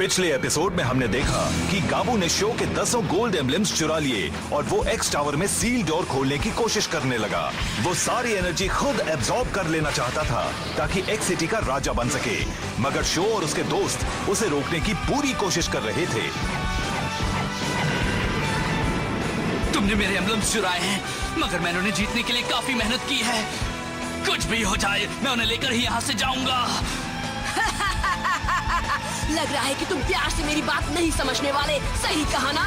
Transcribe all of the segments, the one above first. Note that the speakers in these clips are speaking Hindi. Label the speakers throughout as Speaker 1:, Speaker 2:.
Speaker 1: पिछले एपिसोड में हमने देखा कि गाबू ने शो के 10 गोल्ड एम्बलम्स चुरा लिए और वो एक्स टावर में सील डोर खोलने की कोशिश करने लगा। वो सारी एनर्जी खुद एब्जॉर्ब कर लेना चाहता था ताकि एक्स सिटी का राजा बन सके, मगर शो और उसके दोस्त उसे रोकने की पूरी कोशिश कर रहे थे।
Speaker 2: तुमने मेरे एम्बलम्स चुराए हैं, मगर मैंने उन्हें जीतने के लिए काफी मेहनत की है। कुछ भी हो जाए, मैं उन्हें लेकर ही यहाँ से जाऊंगा।
Speaker 3: लग रहा है कि तुम प्यार से मेरी बात नहीं समझने वाले। सही कहा ना?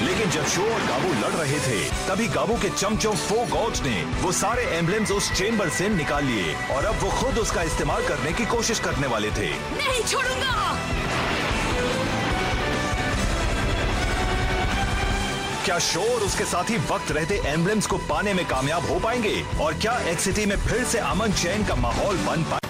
Speaker 1: लेकिन जब शो और गाबू लड़ रहे थे, तभी गाबू के चमचों फोर गॉड्स ने वो सारे एम्बलम्स उस चेम्बर से निकाल लिए और अब वो खुद उसका इस्तेमाल करने की कोशिश करने वाले थे।
Speaker 3: नहीं छोड़ूंगा।
Speaker 1: क्या शो और उसके साथी वक्त रहते एम्बलम्स को पाने में कामयाब हो पाएंगे और क्या एक्स सिटी में फिर से अमन चैन का माहौल बन पाए?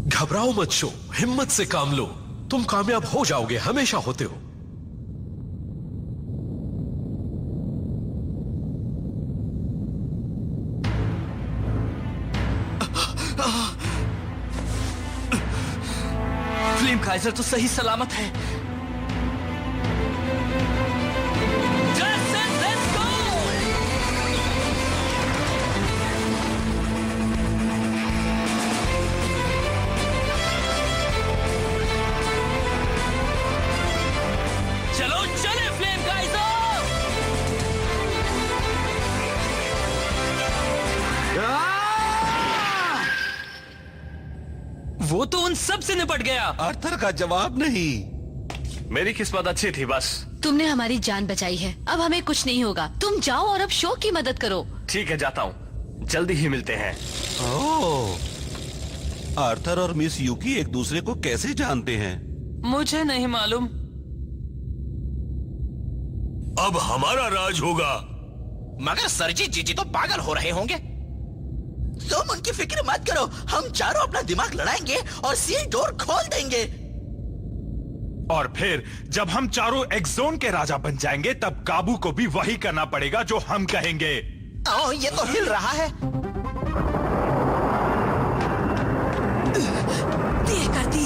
Speaker 4: घबराओ मत शो, हिम्मत से काम लो। तुम कामयाब हो जाओगे, हमेशा होते हो।
Speaker 2: फ्लेम काइजर तो सही सलामत है। Let's go! चलो चले फ्लेम काइजर। वो तो उन सब से निपट गया।
Speaker 5: आर्थर का जवाब नहीं।
Speaker 6: मेरी किस्मत अच्छी थी बस।
Speaker 3: तुमने हमारी जान बचाई है, अब हमें कुछ नहीं होगा। तुम जाओ और अब शो की मदद करो।
Speaker 6: ठीक है, जाता हूँ, जल्दी ही मिलते हैं।
Speaker 5: ओह, आर्थर और मिस यूकी एक दूसरे को कैसे जानते हैं?
Speaker 2: मुझे नहीं मालूम।
Speaker 4: अब हमारा राज होगा।
Speaker 7: मगर सर जी जीजी तो पागल हो रहे होंगे। तुम उनकी फिक्र मत करो, हम चारों अपना दिमाग लड़ाएंगे और सील डोर खोल देंगे।
Speaker 8: और फिर जब हम चारों एक्सोन के राजा बन जाएंगे, तब गाबू को भी वही करना पड़ेगा जो हम कहेंगे।
Speaker 7: ओह, ये तो हिल रहा है।
Speaker 3: देर कर दी।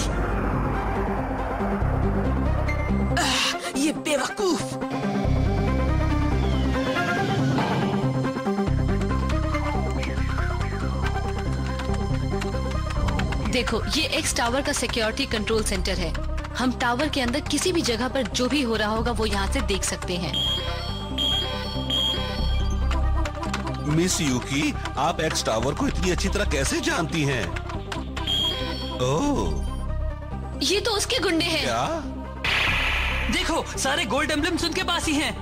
Speaker 3: ये बेवकूफ। देखो, ये एक्स टावर का सिक्योरिटी कंट्रोल सेंटर है। हम टावर के अंदर किसी भी जगह पर जो भी हो रहा होगा वो यहाँ से देख सकते हैं।
Speaker 5: मिस यूकी, आप एक्स टावर को इतनी अच्छी तरह कैसे जानती हैं? ओह,
Speaker 3: ये तो उसके गुंडे हैं।
Speaker 5: क्या?
Speaker 2: देखो, सारे गोल्ड एम्बलम्स उनके पास ही हैं।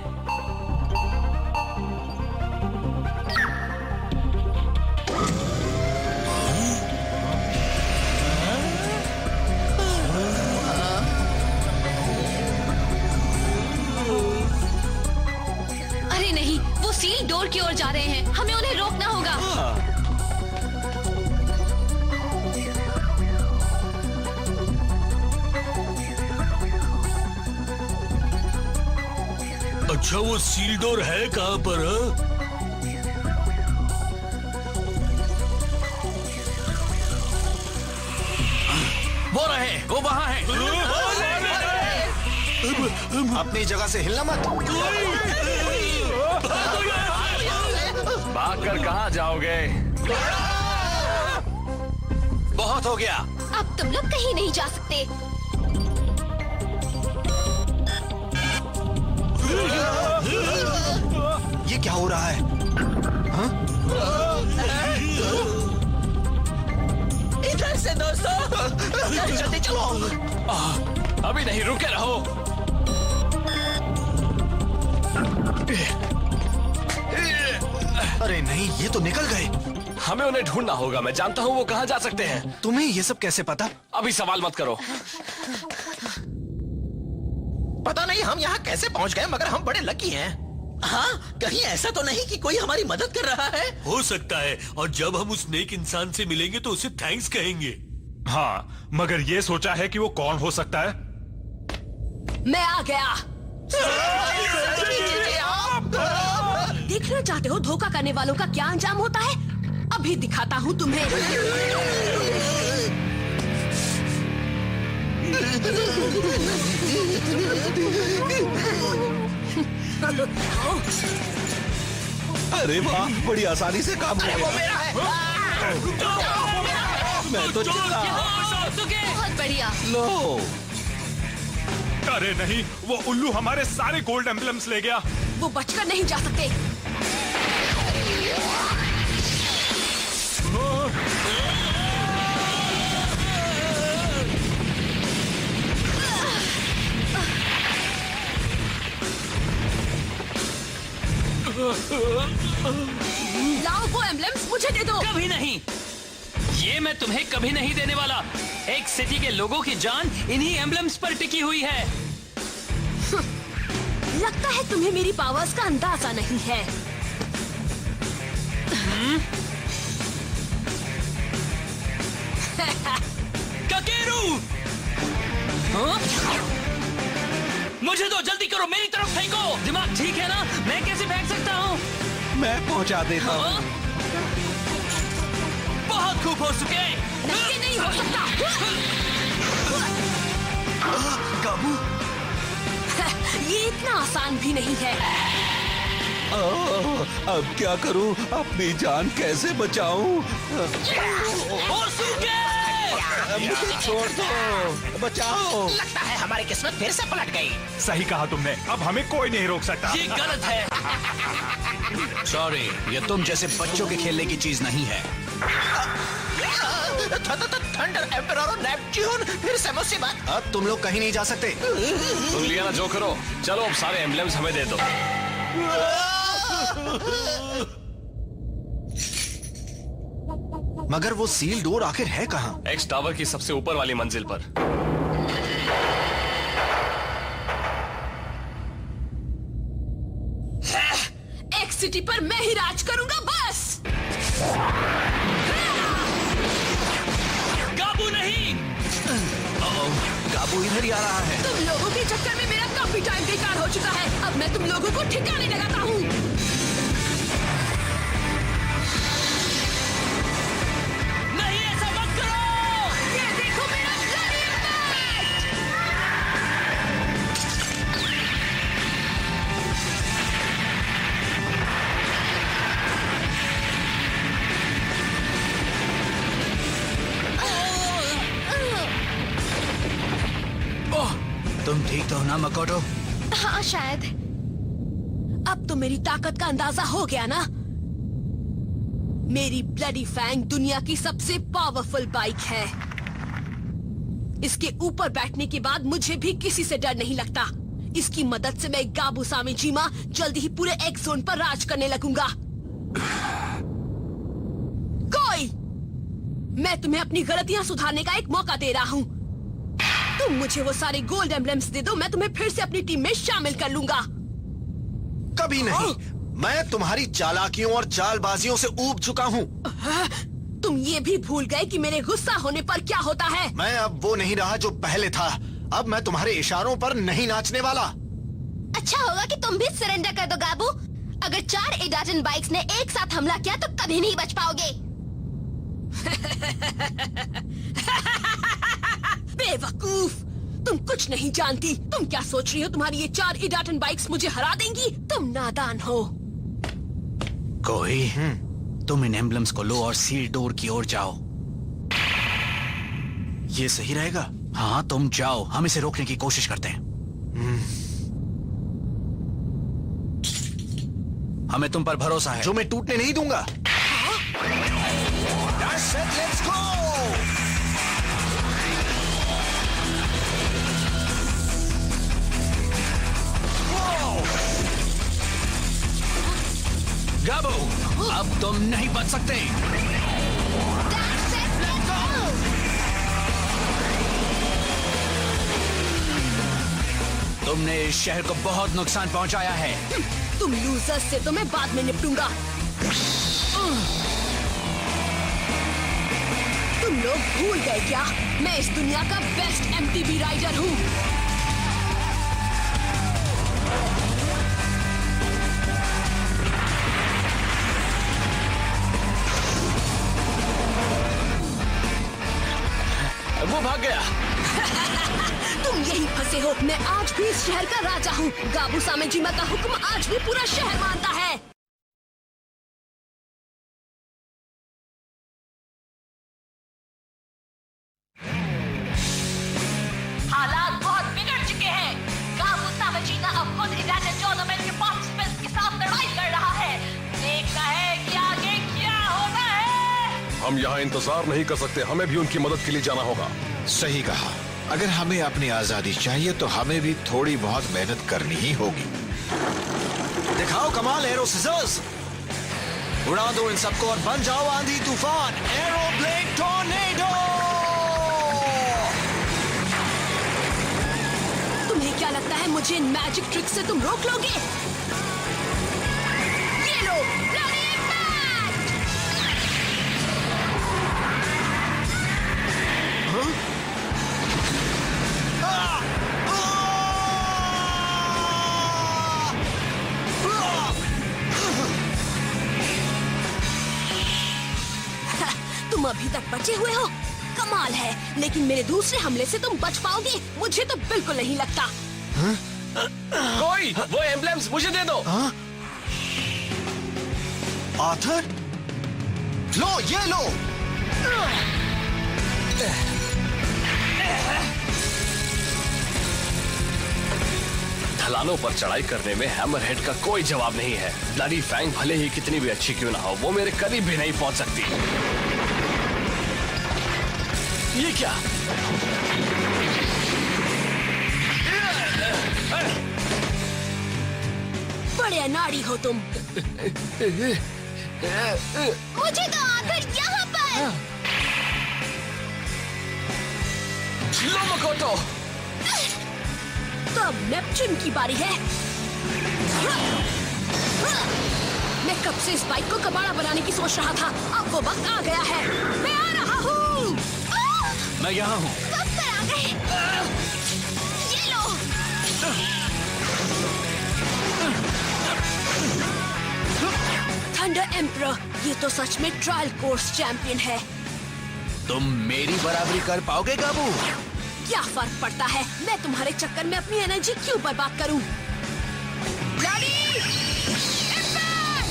Speaker 3: अरे नहीं, वो सील डोर की ओर जा रहे हैं। हमें उन्हें रोकना होगा।
Speaker 4: अच्छा, वो सील डोर है कहाँ पर?
Speaker 2: वो रहे, वो वहाँ है।
Speaker 7: अपनी जगह से हिलना मत।
Speaker 6: भागकर कहाँ जाओगे?
Speaker 7: बहुत हो गया।
Speaker 3: अब तुम लोग कहीं नहीं जा सकते।
Speaker 7: ये क्या हो रहा है? हाँ? इधर से दोस्तों, जल्दी चलो।
Speaker 6: अभी नहीं, रुके रहो।
Speaker 7: अरे नहीं, ये तो निकल गए।
Speaker 6: हमें उन्हें ढूंढना होगा। मैं जानता हूँ वो कहाँ जा सकते हैं।
Speaker 7: तुम्हें ये सब कैसे पता?
Speaker 6: अभी सवाल मत करो।
Speaker 7: पता नहीं हम यहाँ कैसे पहुँच गए, मगर हम बड़े लकी हैं। हाँ, कहीं ऐसा तो नहीं कि कोई हमारी मदद कर रहा है?
Speaker 4: हो सकता है, और जब हम उस नेक इंसान से मिलेंगे तो उसे थैंक्स कहेंगे।
Speaker 8: हाँ, मगर ये सोचा है कि वो कौन हो सकता है?
Speaker 9: मैं आ गया। देखना चाहते हो धोखा करने वालों का क्या अंजाम होता है? अभी दिखाता हूँ तुम्हें।
Speaker 5: अरे वाह, बड़ी आसानी से काम हो गया। मैं तो चला।
Speaker 3: बहुत बढ़िया।
Speaker 5: लो,
Speaker 8: अरे नहीं, वो उल्लू हमारे सारे गोल्ड एम्बलम्स ले गया।
Speaker 9: वो बचकर नहीं जा सकते। लाओ वो एम्बलम्स मुझे दे दो।
Speaker 2: कभी नहीं, ये मैं तुम्हें कभी नहीं देने वाला। एक सिटी के लोगों की जान इन्हीं एम्बलम्स पर टिकी हुई है।
Speaker 9: लगता है तुम्हें मेरी पावर्स का अंदाजा नहीं है।
Speaker 2: ककेरू! हाँ? मुझे दो, जल्दी करो, मेरी तरफ फेंको। दिमाग ठीक है ना? मैं कैसे फेंक सकता हूँ?
Speaker 5: मैं पहुंचा देता हूँ।
Speaker 2: हाँ? बहुत खूब हो चुके।
Speaker 9: ये नहीं हो सकता।
Speaker 1: काबू,
Speaker 9: ये इतना आसान भी नहीं है।
Speaker 5: अब क्या करूं? अपनी जान कैसे बचाऊं?
Speaker 2: और सूखे!
Speaker 5: मुझे छोड़ दो, बचाओ।
Speaker 7: लगता है हमारी किस्मत फिर से पलट गई।
Speaker 8: सही कहा तुमने, अब हमें कोई नहीं रोक सकता।
Speaker 2: ये गलत है।
Speaker 7: सॉरी, ये तुम जैसे बच्चों के खेलने की चीज नहीं है। थंडर एम्परर और नेपच्यून, फिर से मुसीबत।
Speaker 1: अब तुम लोग कहीं नहीं जा सकते।
Speaker 6: तुम लिया ना जो करो। चलो अब सारे एम्बलम्स हमें दे दो।
Speaker 1: मगर वो सील डोर आखिर है कहाँ?
Speaker 6: एक्स टावर की सबसे ऊपर वाली मंजिल पर।
Speaker 9: एक सिटी पर मैं ही राज करूंगा बस।
Speaker 2: काबू नहीं।
Speaker 1: काबू इधर ही आ रहा है।
Speaker 9: तुम लोगों के चक्कर में मेरा काफी टाइम बेकार हो चुका है। अब मैं तुम लोगों को ठिकाने लगाता हूँ।
Speaker 2: नहीं, ऐसा मत करो।
Speaker 9: ये देखो मेरा bloody impact!
Speaker 7: तुम ठीक तो हो ना मकोटो?
Speaker 9: हाँ शायद। अब तो मेरी ताकत का अंदाजा हो गया ना? मेरी ब्लडी फैंग दुनिया की सबसे पावरफुल बाइक है। इसके ऊपर बैठने के बाद मुझे भी किसी से डर नहीं लगता। इसकी मदद से मैं गाबू सामेजीमा जल्दी ही पूरे एक्स जोन पर राज करने लगूंगा। कोई, मैं तुम्हें अपनी गलतियां सुधारने का एक मौका दे रहा हूँ। तुम मुझे वो सारे गोल्ड एम्बलम्स दे दो, मैं तुम्हें फिर से अपनी टीम में शामिल कर लूंगा।
Speaker 1: कभी नहीं। मैं तुम्हारी चालाकियों और चालबाजियों से ऊब चुका हूँ।
Speaker 9: तुम ये भी भूल गए कि मेरे गुस्सा होने पर क्या होता है।
Speaker 1: मैं अब वो नहीं रहा जो पहले था। अब मैं तुम्हारे इशारों पर नहीं नाचने वाला।
Speaker 10: अच्छा होगा कि तुम भी सरेंडर कर दो गाबू। अगर 4 एडाजन बाइक्स ने एक साथ हमला किया तो कभी नहीं बच पाओगे।
Speaker 9: बेवकूफ, तुम कुछ नहीं जानती। तुम क्या सोच रही हो तुम्हारी ये 4 इडाटन बाइक्स मुझे हरा देंगी? तुम नादान हो।
Speaker 7: कोई, तुम इन एम्बलम्स को लो और सील डोर की ओर जाओ।
Speaker 1: ये सही रहेगा?
Speaker 7: हाँ, तुम जाओ, हम इसे रोकने की कोशिश करते हैं। हमें तुम पर भरोसा है।
Speaker 1: जो मैं टूटने नहीं दूंगा। That's it, let's go!
Speaker 7: गाबू, अब तुम नहीं बच सकते। तुमने इस शहर को बहुत नुकसान पहुंचाया है।
Speaker 9: तुम लूजर्स से तो मैं बाद में निपटूंगा। तुम लोग लोग भूल गए क्या? मैं इस दुनिया का बेस्ट एमटीबी राइडर हूँ।
Speaker 6: वो भाग गया।
Speaker 9: तुम यही फंसे हो। मैं आज भी इस शहर का राजा हूँ। गाबू सामेजिमा का हुक्म आज भी पूरा शहर मानता है।
Speaker 10: हालात बहुत बिगड़ चुके हैं। गाबू सामेजिमा अब खुद इडाटन टूर्नामेंट के पार्टिसिपेंट्स के साथ लड़ाई कर रहा है। देखना है कि आगे क्या होता है।
Speaker 6: हम यहाँ इंतजार नहीं कर सकते, हमें भी उनकी मदद के लिए जाना होगा।
Speaker 11: सही कहा। अगर हमें अपनी आजादी चाहिए तो हमें भी थोड़ी बहुत मेहनत करनी ही होगी। दिखाओ कमाल एरो सिजर्स, उड़ा दो इन सबको और बन जाओ आंधी तूफान। एरोब्लेड टॉर्नेडो।
Speaker 9: तुम्हें क्या लगता है मुझे इन मैजिक ट्रिक से तुम रोक लोगे? ये लो, ब्लडी इम्पैक्ट! तुम अभी तक बचे हुए हो? कमाल है, लेकिन मेरे दूसरे हमले से तुम बच पाओगे? मुझे तो बिल्कुल नहीं लगता।
Speaker 6: कोई वो एम्ब्लेम्स मुझे दे दो।
Speaker 11: आर्थर, लो ये लो।
Speaker 6: ढलानों पर चढ़ाई करने में हैमरहेड का कोई जवाब नहीं है। ब्लडी फैंग भले ही कितनी भी अच्छी क्यों ना हो, वो मेरे करीब भी नहीं पहुंच सकती। ये क्या?
Speaker 9: बड़े अनाड़ी हो तुम।
Speaker 10: मुझे तो आखिर यहाँ पर।
Speaker 6: लो मकोटो।
Speaker 9: तो अब नेपच्यून की बारी है। मैं कब से इस बाइक को कबाड़ा बनाने की सोच रहा था। अब वो वक्त आ गया है। मैं आ रहा हूँ।
Speaker 11: मैं यहाँ हूँ।
Speaker 10: कब कर आ गए? ये लो।
Speaker 9: थंडर एम्परर, ये तो सच में ट्रायल कोर्स चैंपियन है।
Speaker 11: तुम मेरी बराबरी कर पाओगे गाबू?
Speaker 9: क्या फर्क पड़ता है? मैं तुम्हारे चक्कर में अपनी एनर्जी क्यों बर्बाद करूं? Bloody impact!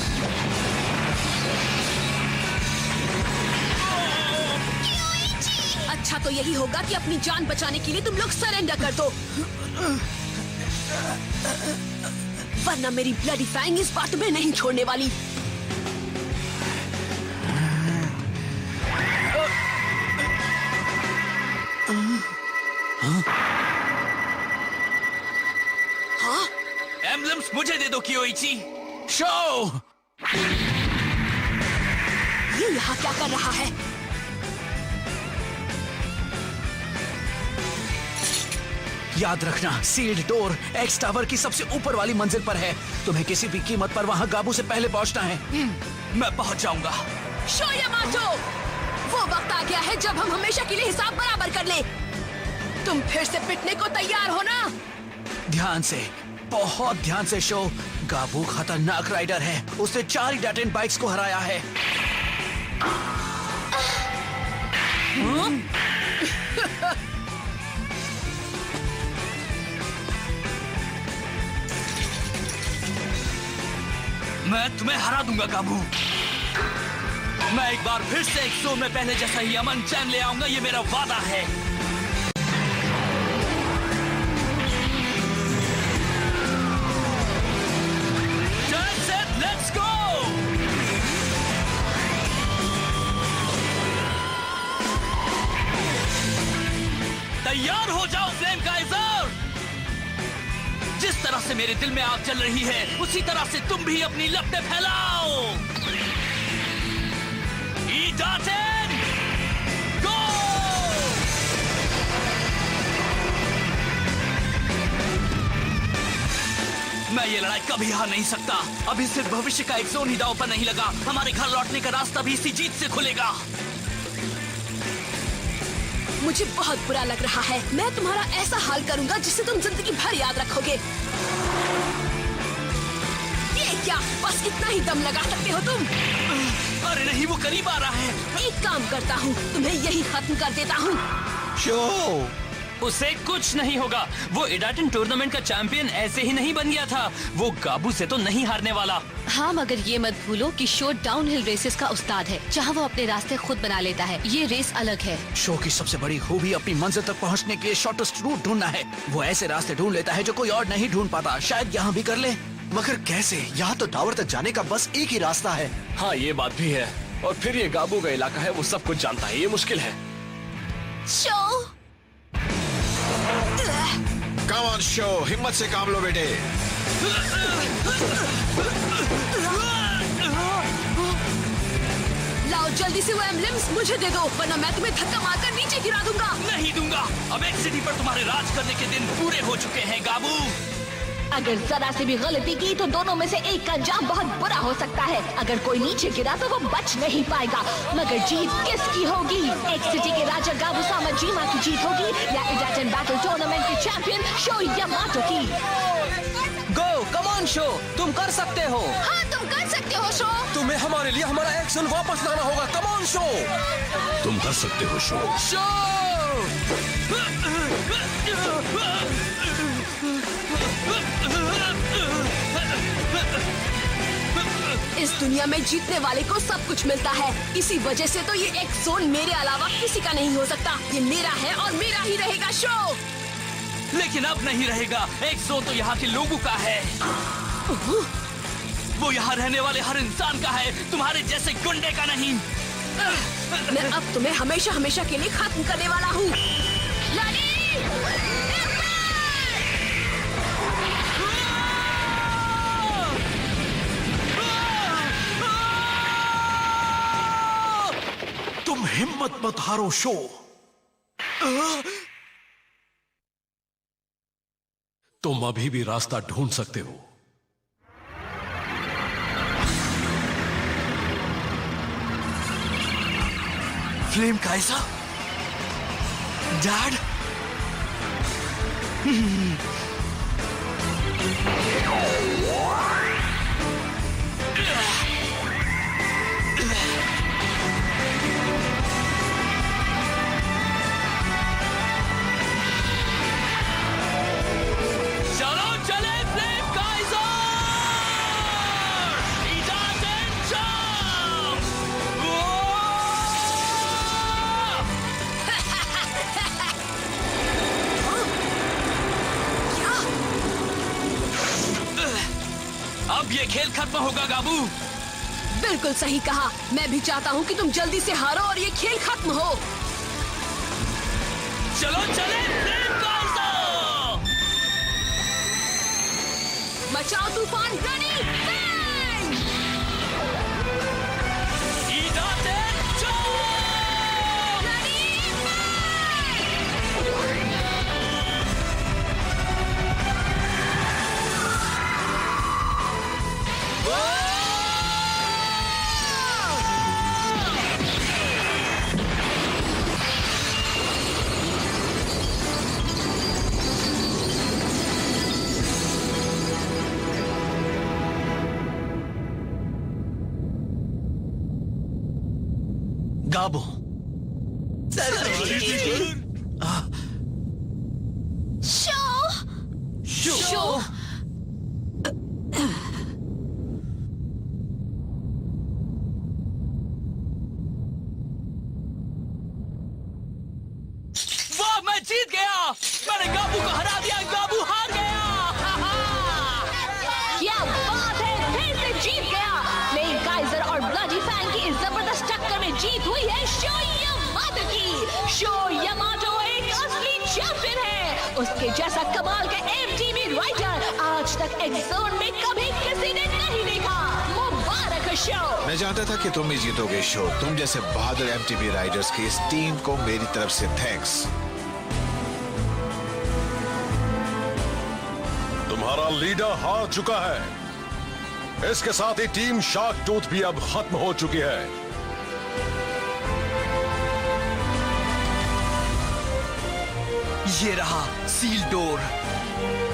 Speaker 9: अच्छा तो यही होगा कि अपनी जान बचाने के लिए तुम लोग सरेंडर कर दो, वरना मेरी ब्लडी फैंग इस बार तुम्हें नहीं छोड़ने वाली। हाँ?
Speaker 2: एम्ब्लेम्स मुझे दे दो कियोइची।
Speaker 11: शो!
Speaker 9: ये यहाँ क्या कर रहा है?
Speaker 7: याद रखना, सील्ड डोर एक्स टावर की सबसे ऊपर वाली मंजिल पर है। तुम्हें किसी भी कीमत पर वहाँ गाबू से पहले पहुँचना है।
Speaker 2: मैं पहुँच जाऊंगा।
Speaker 9: शो यामाटो, वो वक्त आ गया है जब हम हमेशा के लिए हिसाब बराबर कर ले। तुम फिर से पिटने को तैयार हो ना?
Speaker 7: ध्यान से, बहुत ध्यान से शो। गाबू खतरनाक राइडर है। उसने 4 इडाटेन बाइक्स को हराया है।
Speaker 2: मैं तुम्हें हरा दूंगा गाबू। मैं एक बार फिर से एक जोन में पहले जैसा ही अमन चैन ले आऊंगा, ये मेरा वादा है। Let's go. तैयार हो जाओ फ्लेम काइजर। जिस तरह से मेरे दिल में आग जल रही है, उसी तरह से तुम भी अपनी लपटें फैलाओ। इडाटेन गो। मैं ये लड़ाई कभी हार नहीं सकता। अभी सिर्फ भविष्य का एक जोन ही दांव पर नहीं लगा, हमारे घर लौटने का रास्ता भी इसी जीत से खुलेगा।
Speaker 9: मुझे बहुत बुरा लग रहा है। मैं तुम्हारा ऐसा हाल करूंगा जिसे तुम जिंदगी भर याद रखोगे। ये क्या, बस इतना ही दम लगा सकते हो तुम?
Speaker 2: अरे नहीं, वो करीब आ रहा है।
Speaker 9: एक काम करता हूँ, तुम्हें यही खत्म कर देता हूँ।
Speaker 5: शो
Speaker 2: उसे कुछ नहीं होगा। वो इडाटन टूर्नामेंट का चैंपियन ऐसे ही नहीं बन गया था। वो गाबू से तो नहीं हारने वाला।
Speaker 3: हाँ, मगर ये मत भूलो कि शो डाउनहिल रेसेस का उस्ताद है, जहाँ वो अपने रास्ते खुद बना लेता है। ये रेस अलग है।
Speaker 7: शो की सबसे बड़ी खूबी अपनी मंजिल तक पहुंचने के लिए शॉर्टेस्ट रूट ढूंढना है। वो ऐसे रास्ते ढूंढ लेता है जो कोई और नहीं ढूंढ पाता। शायद यहाँ भी कर ले।
Speaker 11: मगर कैसे? यहाँ तो टावर तक जाने का बस एक ही रास्ता है।
Speaker 6: हाँ, ये बात भी है। और फिर ये गाबू का इलाका है, वो सब कुछ जानता है। ये मुश्किल है।
Speaker 9: शो
Speaker 11: कम ऑन शो, हिम्मत से काम लो बेटे।
Speaker 9: लाओ जल्दी से वो एम्बलेम्स मुझे दे दो, वरना मैं तुम्हें धक्का मारकर नीचे गिरा दूंगा।
Speaker 2: नहीं दूंगा। अब एक सिटी पर तुम्हारे राज करने के दिन पूरे हो चुके हैं गाबू।
Speaker 10: अगर जरा से भी गलती की तो दोनों में से एक का अंजाम बहुत बुरा हो सकता है। अगर कोई नीचे गिरा तो वो बच नहीं पाएगा। मगर जीत किसकी होगी? एक सिटी के राजा गाबू सामाजीमा की जीत होगी या इडाटन बैटल टूर्नामेंट के चैंपियन शो यामाटो की?
Speaker 2: गो, कम ऑन शो, तुम कर सकते हो।
Speaker 9: हाँ, तुम कर सकते हो शो।
Speaker 4: तुम्हें हमारे लिए हमारा एक्शन वापस लाना होगा। Come on show.
Speaker 5: तुम कर सकते हो शो।
Speaker 2: शो
Speaker 9: इस दुनिया में जीतने वाले को सब कुछ मिलता है। इसी वजह से तो ये एक जोन मेरे अलावा किसी का नहीं हो सकता। ये मेरा है और मेरा ही रहेगा शो।
Speaker 2: लेकिन अब नहीं रहेगा। एक जोन तो यहाँ के लोगों का है। वो यहाँ रहने वाले हर इंसान का है, तुम्हारे जैसे गुंडे का नहीं।
Speaker 9: मैं अब तुम्हें हमेशा हमेशा के लिए खत्म करने वाला हूँ।
Speaker 4: तुम हिम्मत मत हारो शो। तुम अभी भी रास्ता ढूंढ सकते हो।
Speaker 2: फ्लेम काइसा, डैड। चलो चले फ्लेम काइसा, इडाटन चॉप। अब ये खेल खत्म होगा गाबू।
Speaker 9: बिल्कुल सही कहा। मैं भी चाहता हूँ कि तुम जल्दी से हारो और ये खेल खत्म हो।
Speaker 2: चलो चले फ्लेम काइसा।
Speaker 9: मचाओ तूफान, रनी बैंग!
Speaker 2: इडाटन चॉप।
Speaker 9: रनी
Speaker 2: गाबू।
Speaker 9: शो
Speaker 2: वाह, मैं जीत गया। मैंने गाबू को हरा दिया। गाबू हार गया।
Speaker 10: क्या बात है, फिर से जीत गया। फ्लेम काइजर और ब्लडी फैंग की इस जबरदस्त टक्कर में जीत हुई है शो यामाटो की। शो यामाटो एक असली चैंपियन है। उसके जैसा कमाल का एमटीवी राइडर आज तक एक्सोन में कभी किसी ने नहीं देखा। मुबारक हो शो।
Speaker 11: मैं जानता था कि तुम ही जीतोगे शो। तुम जैसे बहादुर एमटीवी राइडर्स की इस टीम को मेरी तरफ से थैंक्स।
Speaker 1: तुम्हारा लीडर हार चुका है। इसके साथ ही टीम शार्क टूथ भी अब खत्म हो चुकी है।
Speaker 2: ये रहा सील डोर।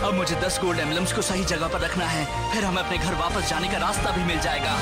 Speaker 2: अब मुझे 10 गोल्ड एम्बलम्स को सही जगह पर रखना है, फिर हमें अपने घर वापस जाने का रास्ता भी मिल जाएगा।